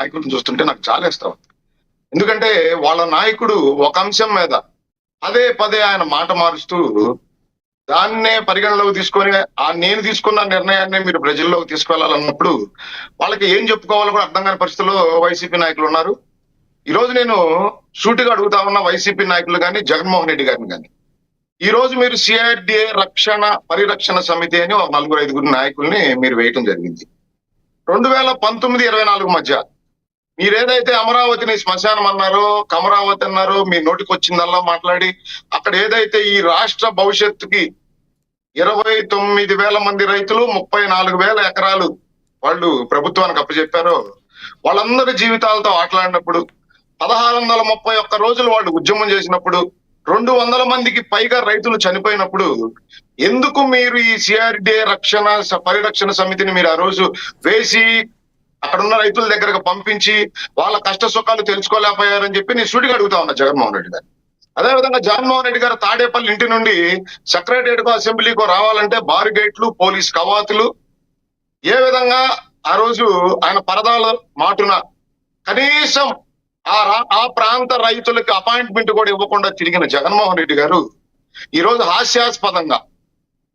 నాయకులను చూస్తుంటే నాకు జాలేస్తాం. ఎందుకంటే వాళ్ళ నాయకుడు ఒక అంశం మీద పదే పదే ఆయన మాట మారుస్తూ దాన్నే పరిగణలోకి తీసుకొని నేను తీసుకున్న నిర్ణయాన్ని మీరు ప్రజల్లోకి తీసుకెళ్లాలన్నప్పుడు వాళ్ళకి ఏం చెప్పుకోవాలో కూడా అర్థం కాని పరిస్థితుల్లో వైసీపీ నాయకులు ఉన్నారు. ఈ రోజు నేను సూటిగా అడుగుతా ఉన్న వైసీపీ నాయకులు కానీ జగన్మోహన్ రెడ్డి గారిని కానీ, ఈ రోజు మీరు సిఆర్డిఏ పరిరక్షణ సమితి అని ఒక 4-5 నాయకుల్ని మీరు వేయటం జరిగింది. 2019-24 మధ్య మీరేదైతే అమరావతిని శ్మశానం అన్నారో, కమరావతి అన్నారో, మీ నోటికి వచ్చిందల్లా మాట్లాడి అక్కడ ఏదైతే ఈ రాష్ట్ర భవిష్యత్తుకి 29,000 మంది రైతులు 34,000 ఎకరాలు వాళ్ళు ప్రభుత్వానికి అప్పచెప్పారో వాళ్ళందరి జీవితాలతో ఆటలాడినప్పుడు 1631 రోజులు వాళ్ళు ఉద్యమం చేసినప్పుడు 200 మందికి పైగా రైతులు చనిపోయినప్పుడు ఎందుకు మీరు ఈ సిఆర్డిఏ పరిరక్షణ సమితిని మీరు ఆ రోజు వేసి అక్కడున్న రైతుల దగ్గరకు పంపించి వాళ్ళ కష్ట సుఖాలు తెలుసుకోలేకపోయారని చెప్పి నేను సూటిగా అడుగుతా ఉన్నా జగన్మోహన్ రెడ్డి గారు. అదేవిధంగా జగన్మోహన్ రెడ్డి గారు తాడేపల్లి ఇంటి నుండి సెక్రటరియట్ కో అసెంబ్లీకో రావాలంటే బార్ గేట్లు, పోలీస్ కవాతులు, ఏ విధంగా ఆ రోజు ఆయన పరదాల మాటున కనీసం ఆ ప్రాంత రైతులకు అపాయింట్మెంట్ కూడా ఇవ్వకుండా తిరిగిన జగన్మోహన్ రెడ్డి గారు ఈ రోజు హాస్యాస్పదంగా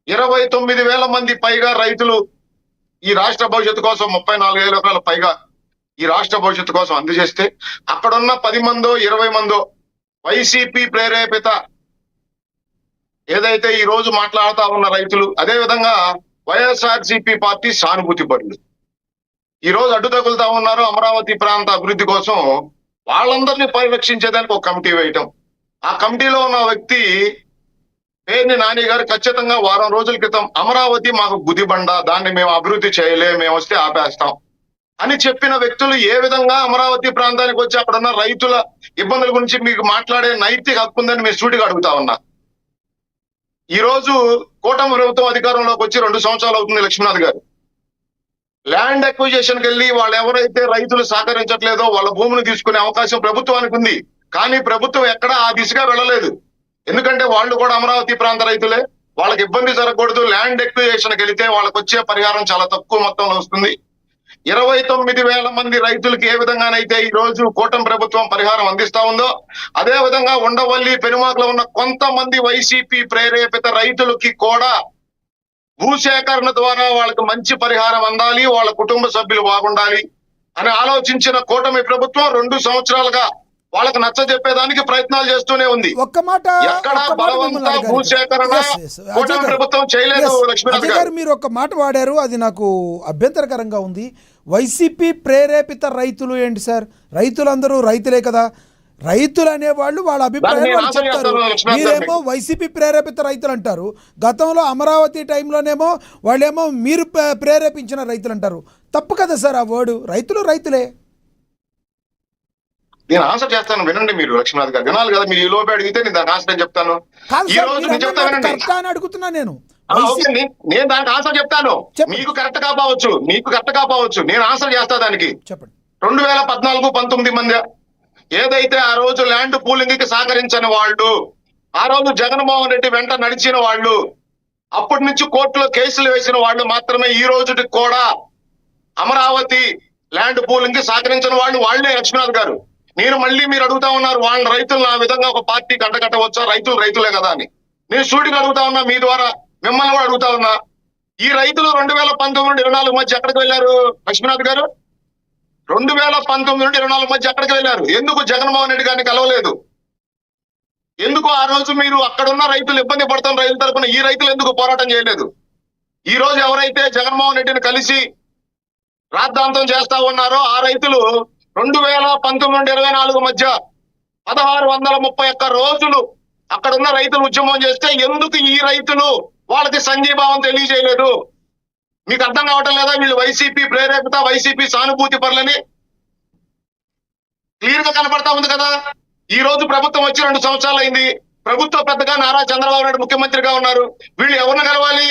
29,000 మంది పైగా రైతులు ఈ రాష్ట్ర భవిష్యత్తు కోసం 34,000 ఎకరాల పైగా ఈ రాష్ట్ర భవిష్యత్తు కోసం అందజేస్తే అక్కడున్న 10 మందో 20 మందో వైసీపీ ప్రేరేపిత ఏదైతే ఈ రోజు మాట్లాడుతా ఉన్న రైతులు, అదే విధంగా వైఎస్ఆర్సీపీ పార్టీ సానుభూతి పరులు ఈ రోజు అడ్డు తగులుతా ఉన్నారు. అమరావతి ప్రాంత అభివృద్ధి కోసం వాళ్ళందరినీ పరిరక్షించేదానికి ఒక కమిటీ వేయటం. ఆ కమిటీలో ఉన్న వ్యక్తి పేర్ని నాని గారు ఖచ్చితంగా వారం రోజుల క్రితం అమరావతి మాకు గుదిబండ, దాన్ని మేము అభివృద్ధి చేయలే, మేము వస్తే ఆపేస్తాం అని చెప్పిన వ్యక్తులు ఏ విధంగా అమరావతి ప్రాంతానికి వచ్చి అక్కడున్న రైతుల ఇబ్బందుల గురించి మీకు మాట్లాడే నైతిక హక్కు ఉందని మీరు సూటిగా అడుగుతా ఉన్నా. ఈ రోజు కూటమి ప్రభుత్వం అధికారంలోకి వచ్చి 2 సంవత్సరాలు అవుతుంది. లక్ష్మీనాథ్ గారు ల్యాండ్ అక్విజిషన్కి వెళ్ళి వాళ్ళు ఎవరైతే రైతులు సహకరించట్లేదో వాళ్ళ భూమిని తీసుకునే అవకాశం ప్రభుత్వానికి ఉంది. కానీ ప్రభుత్వం ఎక్కడా ఆ దిశగా వెళ్ళలేదు. ఎందుకంటే వాళ్ళు కూడా అమరావతి ప్రాంత రైతులే, వాళ్ళకి ఇబ్బంది జరగకూడదు. ల్యాండ్ ఎక్విజిషన్కి వెళితే వాళ్ళకి వచ్చే పరిహారం చాలా తక్కువ మొత్తంలో వస్తుంది. 29,000 మంది రైతులకి ఏ విధంగానైతే ఈ రోజు కూటమి ప్రభుత్వం పరిహారం అందిస్తా ఉందో, అదే విధంగా ఉండవల్లి, పెనుమాకలో ఉన్న కొంతమంది వైసీపీ ప్రేరేపిత రైతులకి కూడా భూసేకరణ ద్వారా వాళ్ళకి మంచి పరిహారం అందాలి, వాళ్ళ కుటుంబ సభ్యులు బాగుండాలి అని ఆలోచించిన కూటమి ప్రభుత్వం 2 సంవత్సరాలుగా వాళ్ళకి నచ్చజెప్పేదానికి ప్రయత్నాలు చేస్తూనే ఉంది. ఎక్కడ బలవంత భూసేకరణ కూటమి ప్రభుత్వం చేయలేదు. లక్ష్మీనాథ్ గారు మీరు ఒక మాట వాడారు, అది నాకు అభ్యంతరకరంగా ఉంది. వైసీపీ ప్రేరేపిత రైతులు ఏంటి సార్? రైతులందరూ రైతులే కదా. రైతులు అనేవాళ్ళు వాళ్ళ అభిప్రాయం చెప్తారు. మీరేమో వైసీపీ ప్రేరేపిత రైతులు అంటారు. గతంలో అమరావతి టైంలోనేమో వాళ్ళేమో మీరు ప్రేరేపించిన రైతులు అంటారు. తప్పు కదా సార్ ఆ వర్డ్? రైతులు రైతులే. నేను ఆన్సర్ చేస్తాను, వినండి మీరు. లక్ష్మీనాథ్ గారు వినాలి కదా, మీరు ఈ లోపే అడిగితే నేను దానికి ఆన్సర్ చెప్తాను. ఈ రోజు నేను చెప్తాను, అడుగుతున్నా నేను దానికి ఆన్సర్ చెప్తాను. మీకు కరెక్ట్ కాకపోవచ్చు, నేను ఆన్సర్ చేస్తా దానికి. చెప్పండి. 2014-19 మధ్య ఏదైతే ఆ రోజు ల్యాండ్ పూలింగ్ కి సహకరించని వాళ్ళు, ఆ రోజు జగన్మోహన్ రెడ్డి వెంట నడిచిన వాళ్ళు, అప్పటి నుంచి కోర్టులో కేసులు వేసిన వాళ్ళు మాత్రమే ఈ రోజుకి కూడా అమరావతి ల్యాండ్ పూలింగ్ కి సహకరించిన వాళ్ళు వాళ్ళే. లక్ష్మీనాథ్ గారు, నేను మళ్ళీ మీరు అడుగుతా ఉన్నారు వాళ్ళ రైతులను ఆ విధంగా ఒక పార్టీకి అంటగట్టవచ్చా? రైతులే కదా అని నేను సూటిగా అడుగుతా ఉన్నా. మీ ద్వారా మిమ్మల్ని కూడా అడుగుతా ఉన్నా, ఈ రైతులు 2019-24 మధ్య ఎక్కడికి వెళ్ళారు? లక్ష్మీనాథ్ గారు, 2019-24 మధ్య ఎక్కడికి వెళ్ళారు? ఎందుకు జగన్మోహన్ రెడ్డి గారిని కలవలేదు? ఎందుకు ఆ రోజు మీరు అక్కడున్న రైతులు ఇబ్బంది పడుతున్న రైతుల తరపున ఈ రైతులు ఎందుకు పోరాటం చేయలేదు? ఈ రోజు ఎవరైతే జగన్మోహన్ రెడ్డిని కలిసి రాద్ధాంతం చేస్తా ఉన్నారో ఆ రైతులు 2019-24 మధ్య 1631 రోజులు అక్కడున్న రైతులు ఉద్యమం చేస్తే ఎందుకు ఈ రైతులు వాళ్ళకి సంఘీభావం తెలియజేయలేదు? మీకు అర్థం కావటం లేదా? వీళ్ళు వైసీపీ ప్రేరేపిత, వైసీపీ సానుభూతి పరులని క్లియర్ గా కనపడతా ఉంది కదా. ఈ రోజు ప్రభుత్వం వచ్చి 2 సంవత్సరాలు అయింది. ప్రభుత్వ పెద్దగా నారా చంద్రబాబు నాయుడు ముఖ్యమంత్రిగా ఉన్నారు. వీళ్ళు ఎవరిని కలవాలి?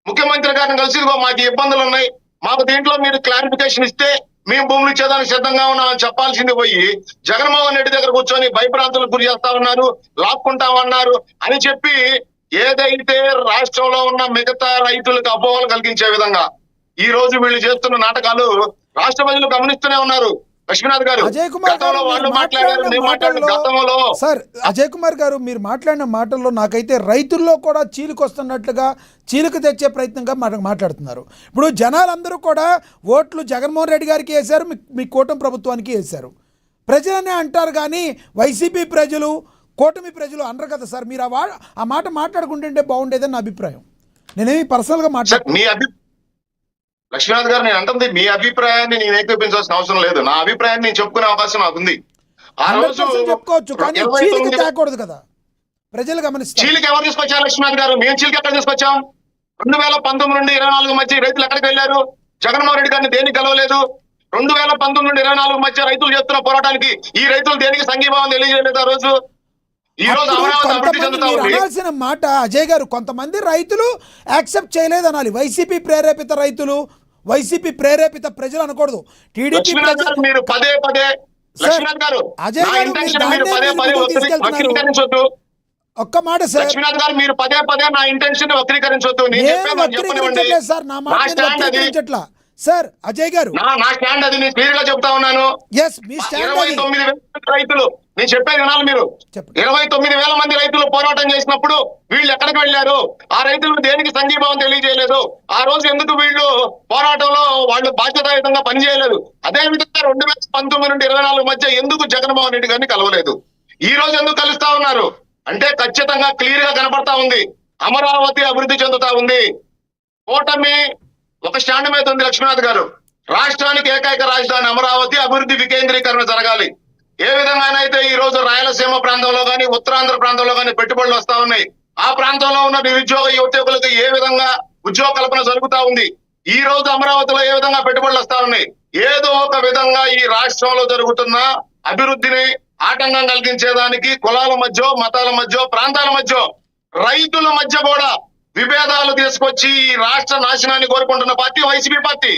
ముఖ్యమంత్రి గారిని కలిసి మాకు ఇబ్బందులు ఉన్నాయి, మాకు దీంట్లో మీరు క్లారిఫికేషన్ ఇస్తే మేము భూములు ఇచ్చేదానికి సిద్ధంగా ఉన్నామని చెప్పాల్సింది పోయి జగన్మోహన్ రెడ్డి దగ్గర కూర్చొని భయప్రాంతాలకు గురి చేస్తా ఉన్నారు, లాక్కుంటామన్నారు అని చెప్పి ఏదైతే రాష్ట్రంలో ఉన్న మిగతా రైతులకు అపోహలు కలిగించే విధంగా ఈ రోజు వీళ్ళు చేస్తున్న నాటకాలు రాష్ట్ర ప్రజలు గమనిస్తూనే ఉన్నారు. లక్ష్మీనాథ్ గారు అజయ్ కుమార్ గారు గతంలో వాళ్ళు మీరు మాట్లాడారు, మాట్లాడిన మేము మాట్లాడారు. మాటల్లో గతంలో సార్ అజయ్ కుమార్ గారు మీరు మాట్లాడిన మాటల్లో నాకైతే రైతుల్లో కూడా చీలికొస్తున్నట్లుగా చీలిక తెచ్చే ప్రయత్నంగా మాట్లాడుతున్నారు. ఇప్పుడు జనాలందరూ కూడా ఓట్లు జగన్మోహన్ రెడ్డి గారికి వేశారు, మీ కూటమి ప్రభుత్వానికి వేశారు. ప్రజలనే అంటారు కానీ వైసీపీ ప్రజలు కూటమి ప్రజలు అనరు కదా సార్. మీరు ఆ మాట మాట్లాడుకుంటుంటే బాగుండేదని నా అభిప్రాయం. నేనేమి పర్సనల్గా మాట్లాడు మీ లక్ష్మీనాథ్ గారు నేను అంటుంది మీ అభిప్రాయాన్ని నేను ఏకీపించాల్సిన అవసరం లేదు. నా అభిప్రాయాన్ని నేను చెప్పుకునే అవకాశం నాకుంది. ఆ రోజు చెప్పుకోవచ్చు కానీ చీలిక తేకూడదు కదా, ప్రజలు గమనిస్తారు. చీలిక ఎవరు తీసుకొచ్చారు లక్ష్మీనాథ్ గారు? మేము చీలిక ఎక్కడ తీసుకొచ్చాం? 2019 నుండి 24 మధ్య రైతులు ఎక్కడికి వెళ్ళారు? జగన్మోహన్ రెడ్డి గారిని దేనికి గెలవలేదు. 2019 నుండి 24 మధ్య రైతులు చేస్తున్న పోరాటానికి ఈ రైతులు దేనికి సంఘీభావం తెలియజేయలేదు. ఆ రోజు ఈ రోజు అమరావతి అభివృద్ధి చెందుతా ఉంది. అనాల్సిన మాట అజయ్ గారు, కొంతమంది రైతులు యాక్సెప్ట్ చేయలేదు అనాలి. వైసీపీ ప్రేరేపిత రైతులు, వైసీపీ ప్రేరేపిత ప్రజలు అనకూడదు. టీడీపీ మీరు పదే పదే లక్ష్మీనాథ్ గారు అజయ్ నా గారు ఇంటెన్షన్ మీరు పదే పదే వక్రీకరించొద్దు. ఒక్క మాట సార్, లక్ష్మీనాథ్ గారు మీరు పదే పదే నా ఇంటెన్షన్ వక్రీకరించొద్దు. నేను చెప్పేది చెప్పనివ్వండి. సార్ నా మాట వక్రీకరించట్లా సార్. అజయ్ గారు నా స్టాండ్ అది నేను క్లియర్ గా చెప్తా ఉన్నాను. ఎస్ మీ స్టాండ్ 29,000 రైతులు, నేను చెప్పేది వినాలి మీరు. 29,000 మంది రైతులు పోరాటం చేసినప్పుడు వీళ్ళు ఎక్కడికి వెళ్ళారు? ఆ రైతులు దేనికి సంఘీభావం తెలియజేయలేదు. ఆ రోజు ఎందుకు వీళ్ళు పోరాటంలో వాళ్ళు బాధ్యతాయుతంగా పనిచేయలేదు? అదే విధంగా 2019 నుండి 24 మధ్య ఎందుకు జగన్మోహన్ రెడ్డి గారిని కలవలేదు? ఈ రోజు ఎందుకు కలుస్తా ఉన్నారు అంటే ఖచ్చితంగా క్లియర్ గా కనపడతా ఉంది. అమరావతి అభివృద్ధి చెందుతా ఉంది. కూటమి ఒక స్టాండ్ మీద ఉంది లక్ష్మీనాథ్ గారు. రాష్ట్రానికి ఏకైక రాజధాని అమరావతి, అభివృద్ధి వికేంద్రీకరణ జరగాలి. ఏ విధంగానైతే ఈ రోజు రాయలసీమ ప్రాంతంలో గానీ ఉత్తరాంధ్ర ప్రాంతంలో గానీ పెట్టుబడులు వస్తా ఉన్నాయి, ఆ ప్రాంతంలో ఉన్న నిరుద్యోగ యువతకులకు ఏ విధంగా ఉద్యోగ కల్పన జరుగుతా ఉంది, ఈ రోజు అమరావతిలో ఏ విధంగా పెట్టుబడులు వస్తా ఉన్నాయి, ఏదో ఒక విధంగా ఈ రాష్ట్రంలో జరుగుతున్న అభివృద్ధిని ఆటంకం కలిగించేదానికి కులాల మధ్య, మతాల మధ్య, ప్రాంతాల మధ్య, రైతుల మధ్య కూడా విభేదాలు తీసుకొచ్చి ఈ రాష్ట్ర నాశనాన్ని కోరుకుంటున్న పార్టీ వైసీపీ పార్టీ.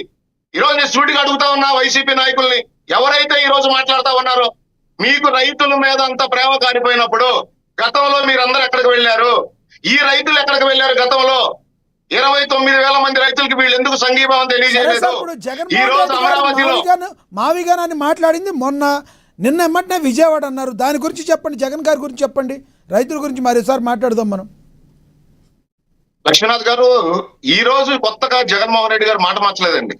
ఈ రోజు నేను సూటిగా అడుగుతా ఉన్నా వైసీపీ నాయకుల్ని, ఎవరైతే ఈ రోజు మాట్లాడుతా ఉన్నారో, మీకు రైతుల మీద అంత ప్రేమ కారిపోయినప్పుడు గతంలో మీరందరూ ఎక్కడికి వెళ్ళారు? ఈ రైతులు ఎక్కడికి వెళ్ళారు? గతంలో 29,000 మంది రైతులకి వీళ్ళు ఎందుకు సంఘీభావం తెలియజేయలేదు? ఈ రోజు అమరావతిలో మావిగానని మాట్లాడింది మొన్న, నిన్న ఎమ్మటనే విజయవాడ అన్నారు. దాని గురించి చెప్పండి, జగన్ గారి గురించి చెప్పండి, రైతుల గురించి మరోసారి మాట్లాడదాం మనం. లక్ష్మీనాథ్ గారు, ఈ రోజు కొత్తగా జగన్మోహన్ రెడ్డి గారు మాట మార్చలేదండి.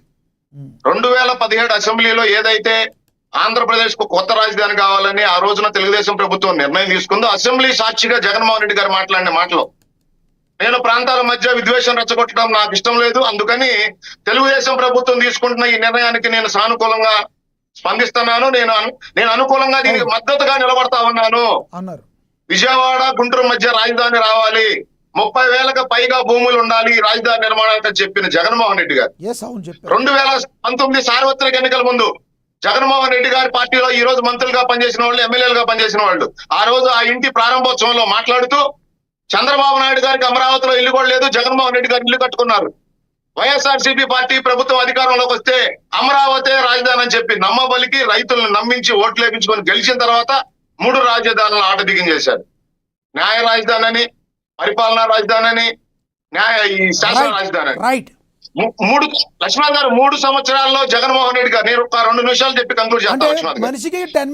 2017 అసెంబ్లీలో ఏదైతే ఆంధ్రప్రదేశ్ కు కొత్త రాజధాని కావాలని ఆ రోజున తెలుగుదేశం ప్రభుత్వం నిర్ణయం తీసుకుందో, అసెంబ్లీ సాక్షిగా జగన్మోహన్ రెడ్డి గారు మాట్లాడిన మాటలో, నేను ప్రాంతాల మధ్య విద్వేషం రెచ్చగొట్టడం నాకు ఇష్టం లేదు, అందుకని తెలుగుదేశం ప్రభుత్వం తీసుకుంటున్న ఈ నిర్ణయానికి నేను సానుకూలంగా స్పందిస్తున్నాను, నేను అనుకూలంగా దీనికి మద్దతుగా నిలబడతా ఉన్నాను అన్నారు. విజయవాడ గుంటూరు మధ్య రాజధాని రావాలి, 30,000కు పైగా భూములు ఉండాలి రాజధాని నిర్మాణానికి చెప్పిన జగన్మోహన్ రెడ్డి గారు 2019 సార్వత్రిక ఎన్నికల ముందు జగన్మోహన్ రెడ్డి గారి పార్టీలో ఈ రోజు మంత్రులుగా పనిచేసిన వాళ్ళు, ఎమ్మెల్యేలుగా పనిచేసిన వాళ్ళు, ఆ రోజు ఆ ఇంటి ప్రారంభోత్సవంలో మాట్లాడుతూ చంద్రబాబు నాయుడు గారికి అమరావతిలో ఇల్లు కూడా లేదు, జగన్మోహన్ రెడ్డి గారు ఇల్లు కట్టుకున్నారు. వైఎస్ఆర్సీపీ పార్టీ ప్రభుత్వం అధికారంలోకి వస్తే అమరావతి రాజధాని అని చెప్పి నమ్మబలికి రైతులను నమ్మించి ఓట్లు వేయించుకొని గెలిచిన తర్వాత 3 రాజధానులను ఆట దిగించేశారు. న్యాయ రాజధాని అని, పరిపాలనా రాజధాని అని, ఈ శాసన రాజధాని అని. 3 లక్ష్మణ్ గారు 3 సంవత్సరాల్లో జగన్మోహన్ రెడ్డి గారు, నేను ఒక 2 నిమిషాలు చెప్పి కంక్లూడ్ చేస్తాను. లక్ష్మణ్ గారు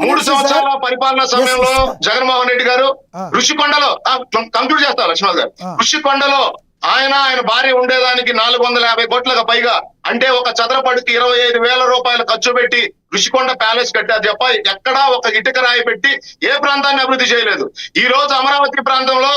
3 సంవత్సరాల పరిపాలనా సమయంలో జగన్మోహన్ రెడ్డి గారు ఋషికొండలో కంక్లూడ్ చేస్తారు. లక్ష్మణ్ గారు ఋషికొండలో ఆయన భార్య ఉండేదానికి 450 కోట్లకు పైగా, అంటే ఒక చదరపడికి 25,000 రూపాయలు ఖర్చు పెట్టి ఋషికొండ ప్యాలెస్ కట్టారు తప్ప ఎక్కడా ఒక ఇటుక రాయి పెట్టి ఏ ప్రాంతాన్ని అభివృద్ధి చేయలేదు. ఈ రోజు అమరావతి ప్రాంతంలో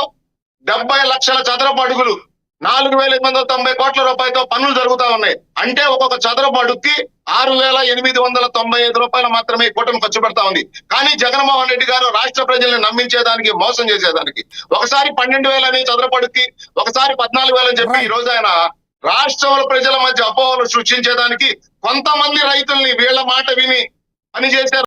70 లక్షల చదరపు అడుగులు, 4,890 కోట్ల రూపాయలతో పనులు జరుగుతా ఉన్నాయి. అంటే ఒక్కొక్క చదరపు అడుగుకి 6,895 రూపాయలు మాత్రమే కూటమి ఖర్చు పెడతా ఉంది. కానీ జగన్మోహన్ రెడ్డి గారు రాష్ట్ర ప్రజల్ని నమ్మించేదానికి, మోసం చేసేదానికి ఒకసారి 12,000 అని చదరపు అడుగుకి, ఒకసారి 14,000 అని చెప్పి ఈ రోజు ఆయన రాష్ట్రంలో ప్రజల మధ్య అపోహలు సృష్టించేదానికి కొంతమంది రైతుల్ని వీళ్ళ మాట విని పనిచేసే